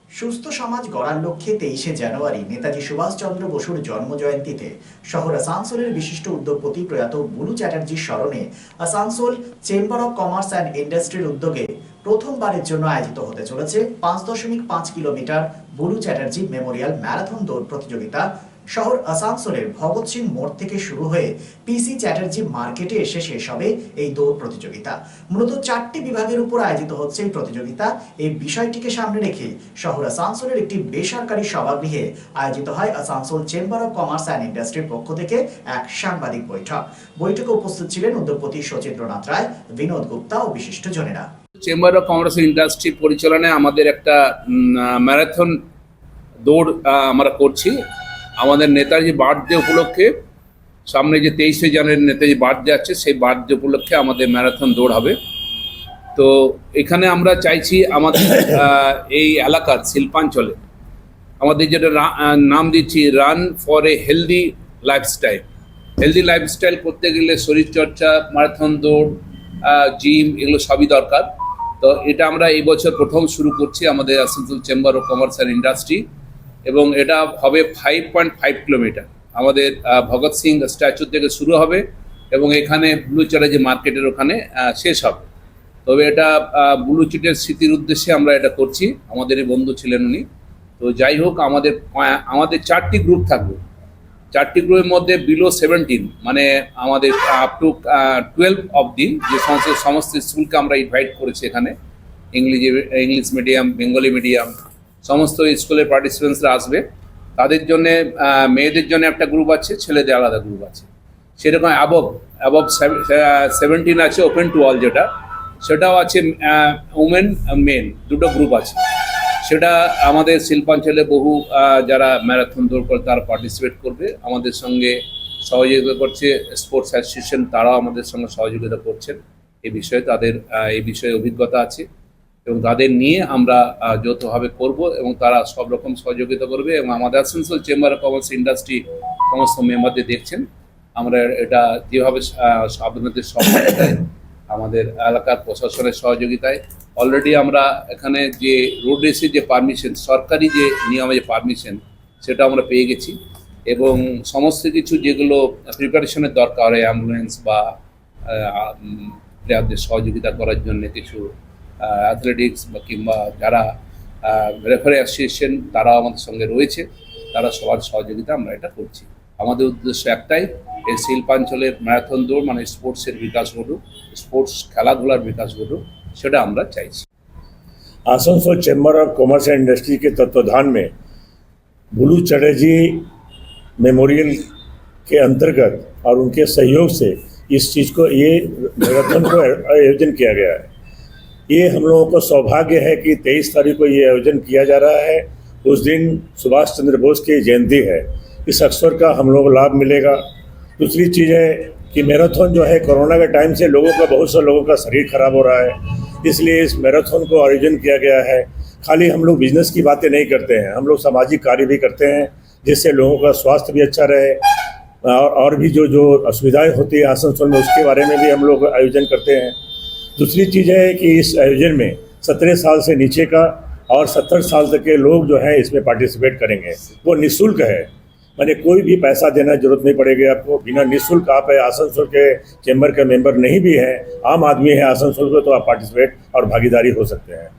সুস্থ সমাজ গড়ার লক্ষ্যে 23শে জানুয়ারি নেতাজি সুভাষচন্দ্র বসুর জন্মজয়ন্তীতে শহর আসানসোলের বিশিষ্ট উদ্যোগপতি প্রয়াত বুলু চ্যাটার্জির স্মরণে Asansol chamber of commerce and ইন্ডাস্ট্রির উদ্যোগে প্রথমবারের জন্য আয়োজিত হতে চলেছে 5.5 kilometre Bulu Chatterjee memorial marathon দৌড় প্রতিযোগিতা। শহর আসানসোলের ভগৎ সিং মোড় থেকে শুরু হয়ে পিসি চ্যাটার্জি মার্কেটে এসে শেষ হবে এই দৌড় প্রতিযোগিতা। মূলত 4টি বিভাগের উপর আয়োজিত হচ্ছে এই প্রতিযোগিতা। এই বিষয়টিকে সামনে রেখে শহর আসানসোলের একটি বেসরকারি সভাগৃহে আয়োজিত হয় Asansol chamber of commerce and ইন্ডাস্ট্রির পক্ষ থেকে এক সাংবাদিক বৈঠক। বৈঠকে উপস্থিত ছিলেন উদ্যোগপতি সচিন্দ্রনাথ রায়, বিনোদ গুপ্তা ও বিশিষ্ট জনেরা। চেম্বার অফ কমার্স ইন্ডাস্ট্রি পরিচালনায় আমাদের একটা ম্যারাথন দৌড় আমরা করছি। আমাদের নেতাজি বার্থডে উপলক্ষে, সামনে যে 23শে জানুয়ারি নেতাজি বার্থডে আছে, সেই বার্থডে উপলক্ষে আমাদের ম্যারাথন দৌড় হবে। তো এখানে আমরা চাইছি আমাদের এই এলাকার শিল্পাঞ্চলে আমাদের যেটা নাম দিচ্ছি run for a healthy lifestyle. Healthy lifestyle করতে গেলে শরীরচর্চা, ম্যারাথন দৌড়, জিম, এগুলো সবই দরকার। তো এটা আমরা এই বছর প্রথম শুরু করছি আমাদের Asansol chamber of commerce and industry, এবং এটা হবে 5.5 কিলোমিটার। আমাদের ভগৎ সিং স্ট্যাচু থেকে শুরু হবে এবং এখানে ব্লু চ্যাটার্জি মার্কেটের ওখানে শেষ হবে। তবে এটা ব্লু চিটের স্মৃতির উদ্দেশ্যে আমরা এটা করছি। আমাদের এই বন্ধু ছিলেন উনি। তো যাই হোক, আমাদের 4টি গ্রুপ থাকবে। 4টি গ্রুপের মধ্যে বিলো 17, মানে আমাদের আপ টু 12 অবধি যে সমস্ত স্কুলকে আমরা ইনভাইট করেছি এখানে। ইংলিশ মিডিয়াম, বেঙ্গলি মিডিয়াম, সমস্ত স্কুলের পার্টিসিপেন্টসরা আসবে। তাদের জন্যে মেয়েদের জন্য একটা গ্রুপ আছে, ছেলেদের আলাদা গ্রুপ আছে। সেরকম অ্যাবভ 17 আছে, ওপেন টু অল যেটা, সেটাও আছে। উমেন মেন দুটো গ্রুপ আছে। সেটা আমাদের শিল্পাঞ্চলে বহু যারা ম্যারাথন দৌড় করে তারা পার্টিসিপেট করবে। আমাদের সঙ্গে সহযোগিতা করছে স্পোর্টস অ্যাসোসিয়েশন, তারাও আমাদের সঙ্গে সহযোগিতা করছেন। এই বিষয়ে তাদের এই বিষয়ে অভিজ্ঞতা আছে এবং তাদের নিয়ে আমরা যৌথভাবে করব এবং তারা সব রকম সহযোগিতা করবে। এবং আমাদের Asansol chamber of commerce industry সমস্ত মেম্বারদের দেখছেন। আমরা এটা যেভাবে আপনাদের সহযোগিতায়, আমাদের এলাকার প্রশাসনের সহযোগিতায় অলরেডি আমরা এখানে যে রোড রেসের যে পারমিশন, সরকারি যে নিয়মে যে পারমিশন, সেটা আমরা পেয়ে গেছি। এবং সমস্ত কিছু যেগুলো প্রিপারেশনের দরকার হয়, অ্যাম্বুলেন্স বা প্লেয়ারদের সহযোগিতা করার জন্য কিছু অ্যাথলেটিক্স বা কিংবা যারা রেফারি অ্যাসোসিয়েশন, তারাও আমাদের সঙ্গে রয়েছে। তারা সবার সহযোগিতা আমরা এটা করছি। আমাদের উদ্দেশ্য একটাই, এই শিল্পাঞ্চলের ম্যারাথন দৌড় মানে স্পোর্টসের বিকাশ ঘটুক, স্পোর্টস খেলাধুলার বিকাশ ঘটুক, সেটা আমরা চাইছি। Asansol chamber of commerce and industry के तत्वाधान में बुलू चटर्जी मेमोरियल के अंतर्गत और उनके सहयोग से इस चीज़ को, ये मैराथन को आयोजन किया गया है। ये हम लोगों को सौभाग्य है कि 23 तारीख को ये आयोजन किया जा रहा है। उस दिन सुभाष चंद्र बोस की जयंती है। इस अवसर का हम लोग को लाभ मिलेगा। दूसरी चीज़ है कि मैराथन जो है, कोरोना के टाइम से बहुत से लोगों का शरीर खराब हो रहा है, इसलिए इस मैराथन को आयोजन किया गया है। खाली हम लोग बिजनेस की बातें नहीं करते हैं, हम लोग सामाजिक कार्य भी करते हैं, जिससे लोगों का स्वास्थ्य भी अच्छा रहे। और भी जो असुविधाएं होती है आसनसोल में, उसके बारे में भी हम लोग आयोजन करते हैं। दूसरी चीज़ है कि इस आयोजन में 17 साल से नीचे का और 70 साल तक के लोग जो हैं इसमें पार्टिसिपेट करेंगे। वो निःशुल्क है, मैंने कोई भी पैसा देना जरूरत नहीं पड़ेगी आपको। बिना निःशुल्क आप आसनसोल के चैम्बर के मेंबर नहीं भी हैं, आम आदमी है आसनसोल को, तो आप पार्टिसिपेट और भागीदारी हो सकते हैं।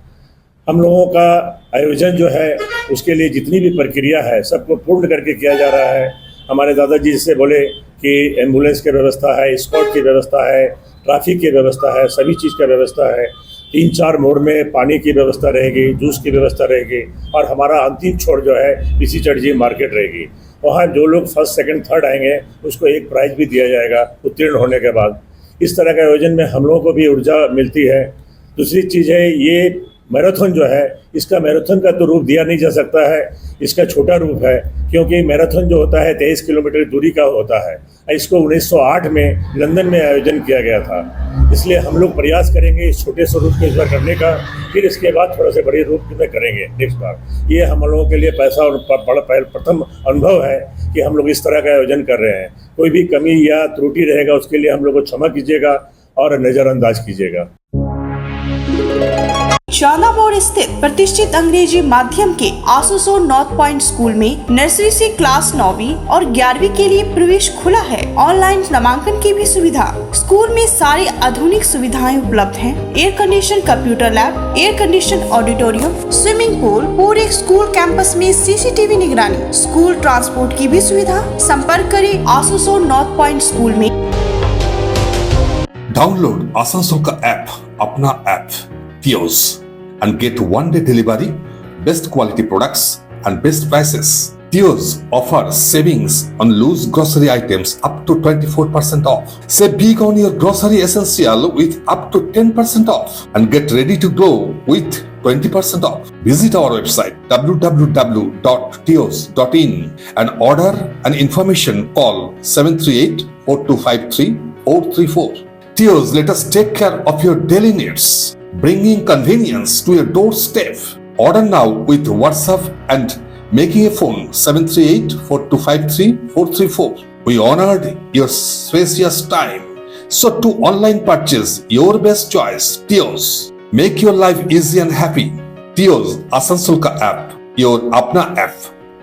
हम लोगों का आयोजन जो है, उसके लिए जितनी भी प्रक्रिया है सबको पूर्ण करके किया जा रहा है। हमारे दादाजी जिससे बोले कि एम्बुलेंस की व्यवस्था है, स्कॉट की व्यवस्था है, ट्रैफिक की व्यवस्था है, सभी चीज़ का व्यवस्था है। 3-4 मोड़ में पानी की व्यवस्था रहेगी, जूस की व्यवस्था रहेगी, और हमारा अंतिम छोर जो है पीसी चटर्जी मार्केट रहेगी। वहाँ जो लोग फर्स्ट, सेकंड, थर्ड आएंगे उसको एक प्राइज भी दिया जाएगा उत्तीर्ण होने के बाद। इस तरह के आयोजन में हम लोगों को भी ऊर्जा मिलती है। दूसरी चीज़ है, ये मैराथन जो है, इसका मैराथन का तो रूप दिया नहीं जा सकता है, इसका छोटा रूप है, क्योंकि मैराथन जो होता है 23 किलोमीटर दूरी का होता है। इसको 1908 में लंदन में आयोजन किया गया था। इसलिए हम लोग प्रयास करेंगे इस छोटे से रूप में इस बार करने का, फिर इसके बाद थोड़ा से बड़े रूप में करेंगे नेक्स्ट बार। ये हम लोगों के लिए पैसा और बड़ा प्रथम अनुभव है कि हम लोग इस तरह का आयोजन कर रहे हैं। कोई भी कमी या त्रुटि रहेगा उसके लिए हम लोग को क्षमा कीजिएगा और नज़रअंदाज कीजिएगा। चांदामोड़ स्थित प्रतिष्ठित अंग्रेजी माध्यम के आसुसो नॉर्थ पॉइंट स्कूल में नर्सरी से क्लास 9वीं और 11वीं के लिए प्रवेश खुला है। ऑनलाइन नामांकन की भी सुविधा। स्कूल में सारी आधुनिक सुविधाएं उपलब्ध हैं। Air condition computer lab, air condition auditorium, swimming pool, पूरे स्कूल कैंपस में सीसीटीवी निगरानी, स्कूल ट्रांसपोर्ट की भी सुविधा। संपर्क करें आसुसो नॉर्थ पॉइंट स्कूल में। Download आसनसोल का ऐप, अपना app Tios and get one day delivery, best quality products and best prices. Tios offers savings on loose grocery items up to 24% off. Save big on your grocery essential with up to 10% off and get ready to glow with 20% off. Visit our website www.tios.in and order and information call 738 4253 434. Tios, let us take care of your daily needs, bringing convenience to your doorstep. Order now with WhatsApp and making a phone 738-4253-434. We honored your spacious time. So to online purchase, your best choice, Tios. Make your life easy and happy. Tios Asansol ka app, your apna app.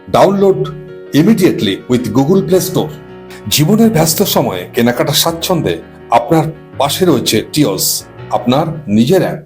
Download immediately with Google Play Store. জীবনের ব্যস্ত সময়ে কেনাকাটা স্বাচ্ছন্দ্যে আপনার পাশে রয়েছে টিওস, আপনার নিজের অ্যাপ।